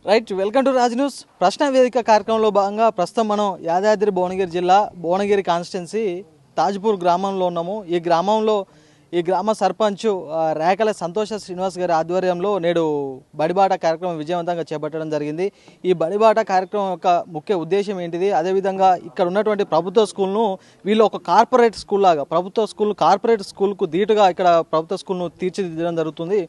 Right, welcome to Raj news. ప్రశ్న వేదిక కార్యక్రమంలో భాగంగా ప్రస్తుతం మనం యాదాద్రి భువనగిరి జిల్లా భువనగిరి కాన్స్టిట్యున్సీ తాజ్పూర్ గ్రామంలో ఉన్నాము. ఈ గ్రామ సర్పంచ్ రేకల సంతోష శ్రీనివాస్ గారి ఆధ్వర్యంలో నేడు బడిబాట కార్యక్రమం విజయవంతంగా చేపట్టడం జరిగింది. ఈ బడిబాట కార్యక్రమం యొక్క ముఖ్య ఉద్దేశం ఏంటిది, అదేవిధంగా ఇక్కడ ఉన్నటువంటి ప్రభుత్వ స్కూల్ను వీళ్ళు ఒక కార్పొరేట్ స్కూల్ లాగా కార్పొరేట్ స్కూల్కు ధీటుగా ఇక్కడ ప్రభుత్వ స్కూల్ను తీర్చిదిద్దడం జరుగుతుంది.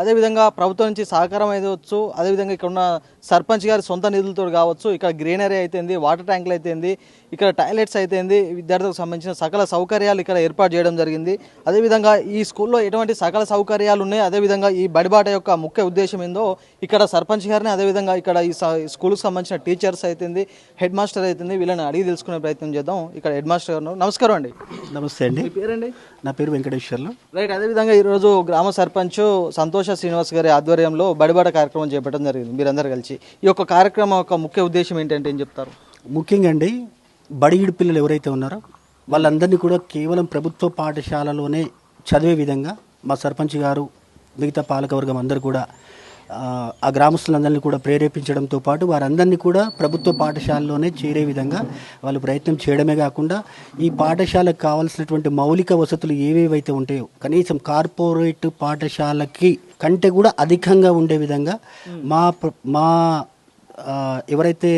అదేవిధంగా ప్రభుత్వం నుంచి సహకారం అయ్యవచ్చు, అదేవిధంగా ఇక్కడ ఉన్న సర్పంచ్ గారి సొంత నిధులతో కావచ్చు, ఇక్కడ గ్రీనరీ అయితేంది, వాటర్ ట్యాంకులు అయితేంది, ఇక్కడ టాయిలెట్స్ అయితేంది, విద్యార్థులకు సంబంధించిన సకల సౌకర్యాలు ఇక్కడ ఏర్పాటు చేయడం జరిగింది. అదేవిధంగా ఈ స్కూల్లో ఎటువంటి సకల సౌకర్యాలు ఉన్నాయి, అదేవిధంగా ఈ బడిబాట యొక్క ముఖ్య ఉద్దేశం ఏందో ఇక్కడ సర్పంచ్ గారిని, అదేవిధంగా ఇక్కడ ఈ స్కూల్కి సంబంధించిన టీచర్స్ అయితేంది, హెడ్ మాస్టర్ అయితేంది, వీళ్ళని అడిగి తెలుసుకునే ప్రయత్నం చేద్దాం. ఇక్కడ హెడ్ మాస్టర్ గారు నమస్కారం అండి. నమస్తే అండి. మీ పేరండి? నా పేరు వెంకటేశ్వర్లు. రైట్, అదేవిధంగా ఈరోజు గ్రామ సర్పంచ్ సంతోష శ్రీనివాస్ గారి ఆధ్వర్యంలో బడిబాట కార్యక్రమం చేపట్టడం జరిగింది మీరందరూ కలిసి. ఈ యొక్క కార్యక్రమం యొక్క ముఖ్య ఉద్దేశం ఏంటంటే ఏం చెప్తారు? ముఖ్యంగా అండి, బడిగిడి పిల్లలు ఎవరైతే ఉన్నారో వాళ్ళందరినీ కూడా కేవలం ప్రభుత్వ పాఠశాలలోనే చదివే విధంగా మా సర్పంచ్ గారు, మిగతా పాలకవర్గం అందరూ కూడా ఆ గ్రామస్తులందరినీ కూడా ప్రేరేపించడంతో పాటు వారందరినీ కూడా ప్రభుత్వ పాఠశాలలోనే చేరే విధంగా వాళ్ళు ప్రయత్నం చేయడమే కాకుండా ఈ పాఠశాలకు కావాల్సినటువంటి మౌలిక వసతులు ఏవేవైతే ఉంటాయో కనీసం కార్పొరేట్ పాఠశాలకి కంటే కూడా అధికంగా ఉండే విధంగా మా ఎవరైతే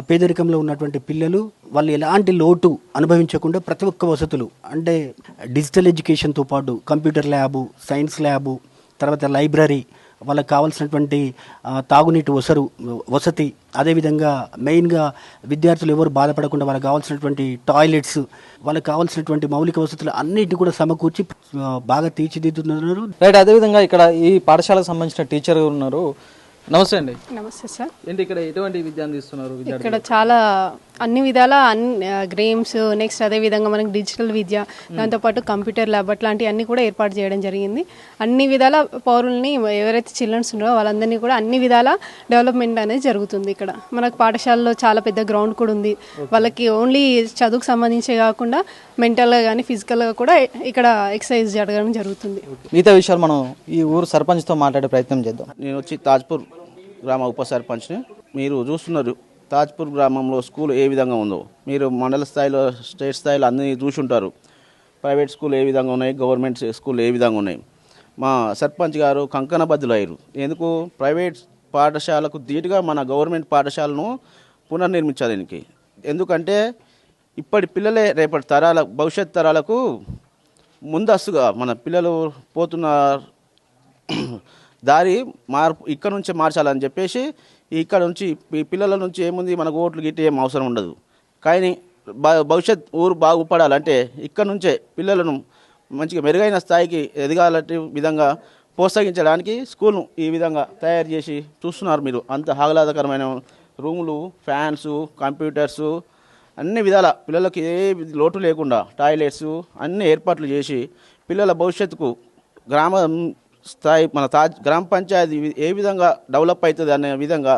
పేదరికంలో ఉన్నటువంటి పిల్లలు వాళ్ళు ఎలాంటి లోటు అనుభవించకుండా ప్రతి ఒక్క వసతులు అంటే డిజిటల్ ఎడ్యుకేషన్తో పాటు కంప్యూటర్ ల్యాబు, సైన్స్ ల్యాబు, తర్వాత లైబ్రరీ, వాళ్ళకి కావాల్సినటువంటి తాగునీటి వసతి, అదేవిధంగా మెయిన్గా విద్యార్థులు ఎవరు బాధపడకుండా వాళ్ళకి కావాల్సినటువంటి టాయిలెట్స్, వాళ్ళకి కావాల్సినటువంటి మౌలిక వసతులు అన్నిటిని కూడా సమకూర్చి బాగా తీర్చిదిద్దుతున్నారు. రైట్, అదేవిధంగా ఇక్కడ ఈ పాఠశాలకు సంబంధించిన టీచర్ ఉన్నారు. నమస్తే అండి. నమస్తే సార్. ఏంటి ఇక్కడ ఎటువంటి విద్య అందిస్తున్నారు? ఇక్కడ చాలా అన్ని విధాల గేమ్స్, నెక్స్ట్ అదే విధంగా మనకి డిజిటల్ విద్య, దాంతోపాటు కంప్యూటర్ ల్యాబ్ అట్లాంటివి అన్ని కూడా ఏర్పాటు చేయడం జరిగింది. అన్ని విధాల పౌరుల్ని ఎవరైతే చిల్డ్రన్స్ ఉన్నారో వాళ్ళందరినీ కూడా అన్ని విధాల డెవలప్మెంట్ అనేది జరుగుతుంది. ఇక్కడ మనకు పాఠశాలలో చాలా పెద్ద గ్రౌండ్ కూడా ఉంది. వాళ్ళకి ఓన్లీ చదువుకు సంబంధించే కాకుండా మెంటల్గా కానీ ఫిజికల్గా కూడా ఇక్కడ ఎక్సర్సైజ్ జరగడం జరుగుతుంది. మిగతా విషయాలు మనం ఈ ఊరు సర్పంచ్తో మాట్లాడే ప్రయత్నం చేద్దాం. నేను వచ్చి తాజ్పూర్ గ్రామ ఉప సర్పంచ్ని. మీరు చూస్తున్నారు తాజ్పూర్ గ్రామంలో స్కూల్ ఏ విధంగా ఉందో. మీరు మండల స్థాయిలో, స్టేట్ స్థాయిలో అన్నీ చూసుంటారు. ప్రైవేట్ స్కూల్ ఏ విధంగా ఉన్నాయి, గవర్నమెంట్ స్కూల్ ఏ విధంగా ఉన్నాయి. మా సర్పంచ్ గారు కంకణబద్దులు అయ్యారు. ఎందుకు ప్రైవేట్ పాఠశాలకు ధీటుగా మన గవర్నమెంట్ పాఠశాలను పునర్నిర్మించడానికి. ఎందుకంటే ఇప్పటి పిల్లలే రేపటి భవిష్యత్ తరాలకు ముందస్తుగా మన పిల్లలు పోతున్న దారి ఇక్కడ నుంచే మార్చాలని చెప్పేసి ఇక్కడ నుంచి ఈ పిల్లల నుంచి ఏముంది, మనకు ఓట్లు గిట్టి ఏం అవసరం ఉండదు. కానీ భవిష్యత్ ఊరు బాగుపడాలంటే ఇక్కడ నుంచే పిల్లలను మంచిగా మెరుగైన స్థాయికి ఎదగాలంటే విధంగా ప్రోత్సహించడానికి స్కూల్ను ఈ విధంగా తయారు చేసి చూస్తున్నారు మీరు. అంత ఆహ్లాదకరమైన రూములు, ఫ్యాన్సు, కంప్యూటర్సు, అన్ని విధాల పిల్లలకి ఏ లోటు లేకుండా టాయిలెట్స్ అన్ని ఏర్పాట్లు చేసి పిల్లల భవిష్యత్తుకు గ్రామం స్థాయి మన గ్రామ పంచాయతీ ఏ విధంగా డెవలప్ అవుతుంది అనే విధంగా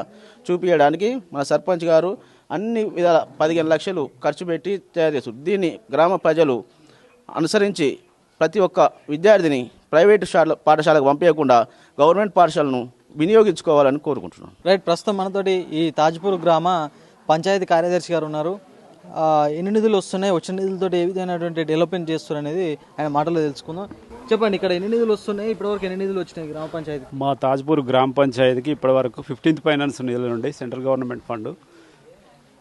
చూపించడానికి మన సర్పంచ్ గారు అన్ని విధాల 15 లక్షలు ఖర్చు పెట్టి తయారు చేస్తారు. దీన్ని గ్రామ ప్రజలు అనుసరించి ప్రతి ఒక్క విద్యార్థిని ప్రైవేటు పాఠశాలకు పంపించకుండా గవర్నమెంట్ పాఠశాలను వినియోగించుకోవాలని కోరుకుంటున్నాను. రైట్, ప్రస్తుతం మనతోటి ఈ తాజ్పూర్ గ్రామ పంచాయతీ కార్యదర్శి గారు ఉన్నారు. ఎన్ని నిధులు వస్తున్నాయి, వచ్చిన నిధులతో ఏ విధమైనటువంటి డెవలప్మెంట్ చేస్తారు అనేది ఆయన మాటలో తెలుసుకుందాం. చెప్పండి, ఇక్కడ ఎన్ని నిధులు వస్తున్నాయి, ఇప్పటివరకు ఎన్ని నిధులు వచ్చినాయి గ్రామ పంచాయతీ? మా తాజ్పూర్ గ్రామ పంచాయతీకి ఇప్పటివరకు 15th ఫైనాన్స్ నిధులు ఉండే సెంట్రల్ గవర్నమెంట్ ఫండ్.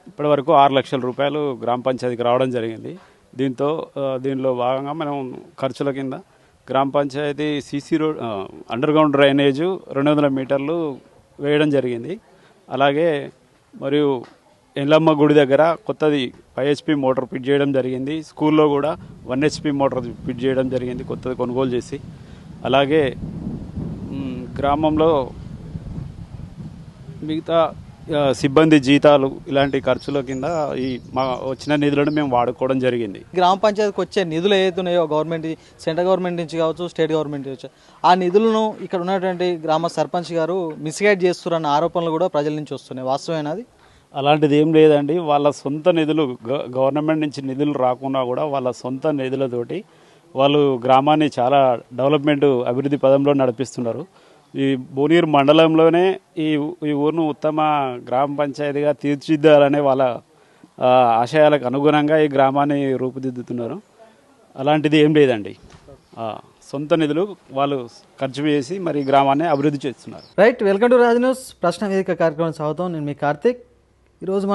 ఇప్పటివరకు 6 లక్షల రూపాయలు గ్రామ పంచాయతీకి రావడం జరిగింది. దీనిలో భాగంగా మనం ఖర్చుల కింద గ్రామ panchayat CC road, under ground drainage 200 మీటర్లు వేయడం జరిగింది. అలాగే మరియు ఎల్లమ్మ గుడి దగ్గర కొత్తది 5 HP మోటార్ ఫిట్ చేయడం జరిగింది. స్కూల్లో కూడా 1 HP మోటార్ ఫిట్ చేయడం జరిగింది కొత్తది కొనుగోలు చేసి. అలాగే గ్రామంలో మిగతా సిబ్బంది జీతాలు ఇలాంటి ఖర్చుల కింద ఈ మా వచ్చిన నిధులను మేము వాడుకోవడం జరిగింది. గ్రామ పంచాయతీకి వచ్చే నిధులు ఏదైతున్నాయో గవర్నమెంట్, సెంట్రల్ గవర్నమెంట్ నుంచి కావచ్చు, స్టేట్ గవర్నమెంట్ నుంచి ఆ నిధులను ఇక్కడ ఉన్నటువంటి గ్రామ సర్పంచ్ గారు మిస్గైడ్ చేస్తున్నారన్న ఆరోపణలు కూడా ప్రజల నుంచి వస్తున్నాయి. వాస్తవమేనాది? అలాంటిది ఏం లేదండి. వాళ్ళ సొంత నిధులు, గవర్నమెంట్ నుంచి నిధులు రాకుండా కూడా వాళ్ళ సొంత నిధులతోటి వాళ్ళు గ్రామాన్ని చాలా అభివృద్ధి పదంలో నడిపిస్తున్నారు. ఈ భువనగిరి మండలంలోనే ఈ ఊరును ఉత్తమ గ్రామ పంచాయతీగా తీర్చిదిద్దాలనే వాళ్ళ ఆశయాలకు అనుగుణంగా ఈ గ్రామాన్ని రూపుదిద్దుతున్నారు. అలాంటిది ఏం లేదండి. సొంత నిధులు వాళ్ళు ఖర్చు చేసి మరి ఈ గ్రామాన్ని అభివృద్ధి చేస్తున్నారు. Right, welcome to Raj news ప్రశ్న వేదిక కార్యక్రమం స్వాగతం. నేను మీ కార్తీక్. ఈరోజు మనం